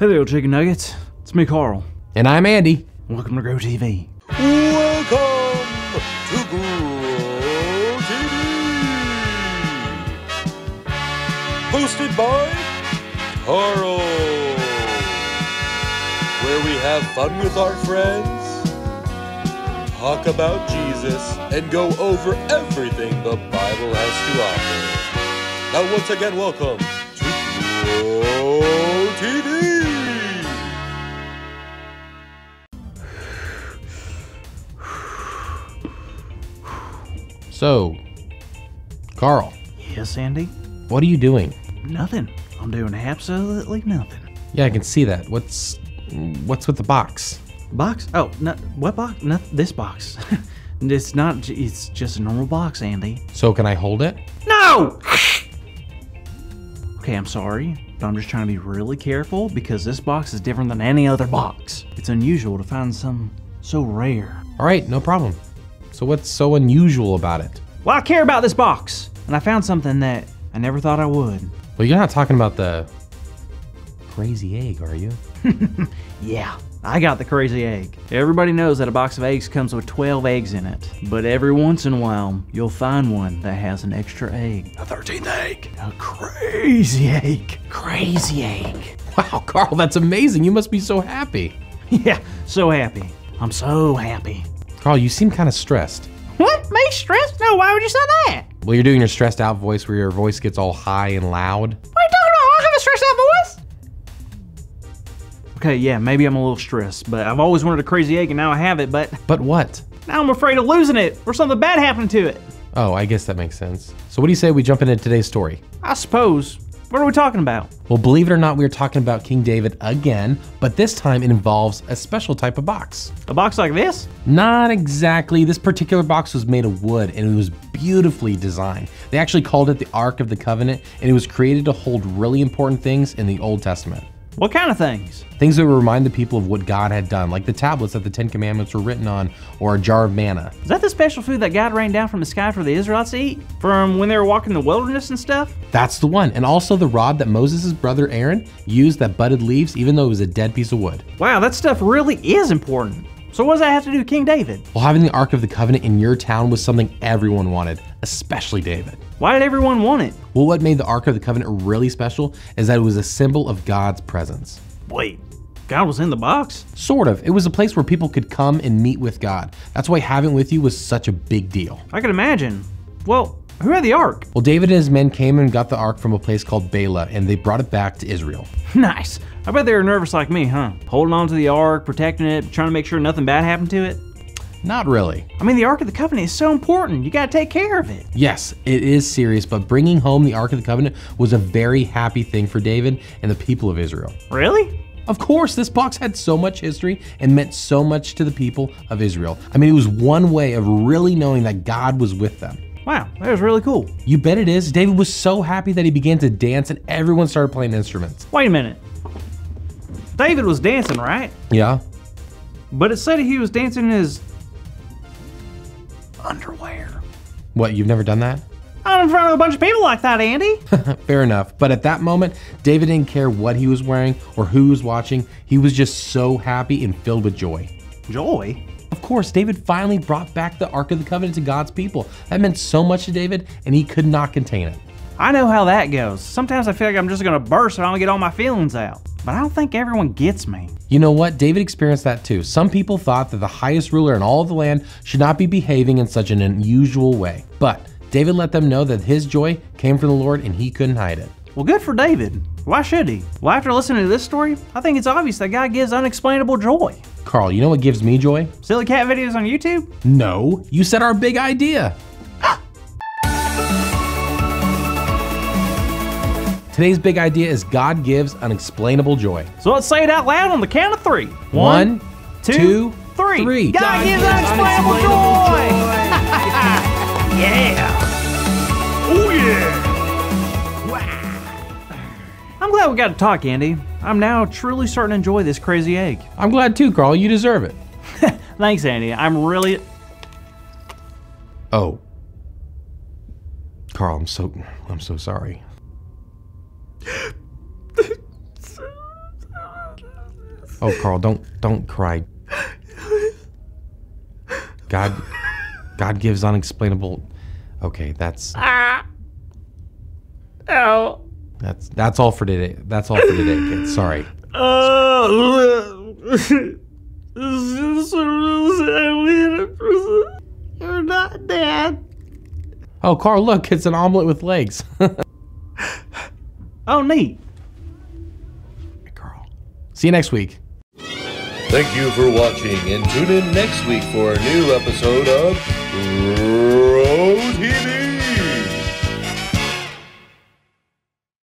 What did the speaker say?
Hey there, chicken nuggets. It's me, Carl. And I'm Andy. Welcome to Grow TV. Welcome to Grow TV. Hosted by Carl. Where we have fun with our friends, talk about Jesus, and go over everything the Bible has to offer. Now once again, welcome to Grow TV. So, Carl, Yes, Andy? what are you doing? Nothing. I'm doing absolutely nothing. Yeah, I can see that. What's with the box? Box? Oh, no, what box? Not this box. It's not, it's just a normal box, Andy. So can I hold it? No! Okay, I'm sorry, but I'm just trying to be really careful because this box is different than any other box. It's unusual to find something so rare. All right, no problem. So what's so unusual about it? Well, I care about this box, and I found something that I never thought I would. Well, you're not talking about the crazy egg, are you? Yeah, I got the crazy egg. Everybody knows that a box of eggs comes with 12 eggs in it, but every once in a while, you'll find one that has an extra egg. A 13th egg. A crazy egg. Crazy egg. Wow, Carl, that's amazing. You must be so happy. Yeah, so happy. I'm so happy. Carl, you seem kind of stressed. What? Me stressed? No, why would you say that? Well, you're doing your stressed out voice where your voice gets all high and loud. What are you talking about? I don't have a stressed out voice. Okay, yeah, maybe I'm a little stressed, but I've always wanted a crazy egg and now I have it, but But what? now I'm afraid of losing it or something bad happening to it. Oh, I guess that makes sense. So what do you say we jump into today's story? I suppose. What are we talking about? Well, believe it or not, we're talking about King David again, but this time it involves a special type of box. A box like this? Not exactly. This particular box was made of wood and it was beautifully designed. They actually called it the Ark of the Covenant, and it was created to hold really important things in the Old Testament. What kind of things? Things that would remind the people of what God had done, like the tablets that the Ten Commandments were written on, or a jar of manna. Is that the special food that God rained down from the sky for the Israelites to eat? From when they were walking the wilderness and stuff? That's the one. And also the rod that Moses' brother Aaron used that budded leaves, even though it was a dead piece of wood. Wow, that stuff really is important. So what does that have to do with King David? Well, having the Ark of the Covenant in your town was something everyone wanted, especially David. Why did everyone want it? Well, what made the Ark of the Covenant really special is that it was a symbol of God's presence. Wait, God was in the box? Sort of. It was a place where people could come and meet with God. That's why having it with you was such a big deal. I can imagine. Well, who had the ark? Well, David and his men came and got the Ark from a place called Bela, and they brought it back to Israel. Nice. I bet they were nervous like me, huh? Holding on to the ark, protecting it, trying to make sure nothing bad happened to it. Not really. I mean, the Ark of the Covenant is so important. You gotta take care of it. Yes, it is serious, but bringing home the Ark of the Covenant was a very happy thing for David and the people of Israel. Really? Of course, this box had so much history and meant so much to the people of Israel. I mean, it was one way of really knowing that God was with them. Wow, that was really cool. You bet it is. David was so happy that he began to dance and everyone started playing instruments. Wait a minute. David was dancing, right? Yeah? But it said he was dancing in his underwear. What, you've never done that? Not in front of a bunch of people like that, Andy. Fair enough. But at that moment, David didn't care what he was wearing or who was watching. He was just so happy and filled with joy. Joy? Of course, David finally brought back the Ark of the Covenant to God's people. That meant so much to David, and he could not contain it. I know how that goes. Sometimes I feel like I'm just gonna burst and I'll get all my feelings out. But I don't think everyone gets me. You know what? David experienced that too. Some people thought that the highest ruler in all of the land should not be behaving in such an unusual way. But David let them know that his joy came from the Lord and he couldn't hide it. Well, good for David. Why should he? Well, after listening to this story, I think it's obvious that God gives unexplainable joy. Carl, you know what gives me joy? Silly cat videos on YouTube? No, you said our big idea. Today's big idea is God gives unexplainable joy. So let's say it out loud on the count of 3. One, two, three. God gives unexplainable joy! Yeah! Oh yeah! Wow! I'm glad we got to talk, Andy. I'm now truly starting to enjoy this crazy egg. I'm glad too, Carl. You deserve it. Thanks, Andy. I'm really... Oh. Carl, I'm so sorry. Oh, Carl, don't cry. God gives unexplainable. Okay, that's Ow. that's all for today. That's all for today, kids. Sorry. You're not dead. Oh, Carl, look, it's an omelet with legs. Oh, neat. Carl. See you next week. Thank you for watching, and tune in next week for a new episode of Bro TV.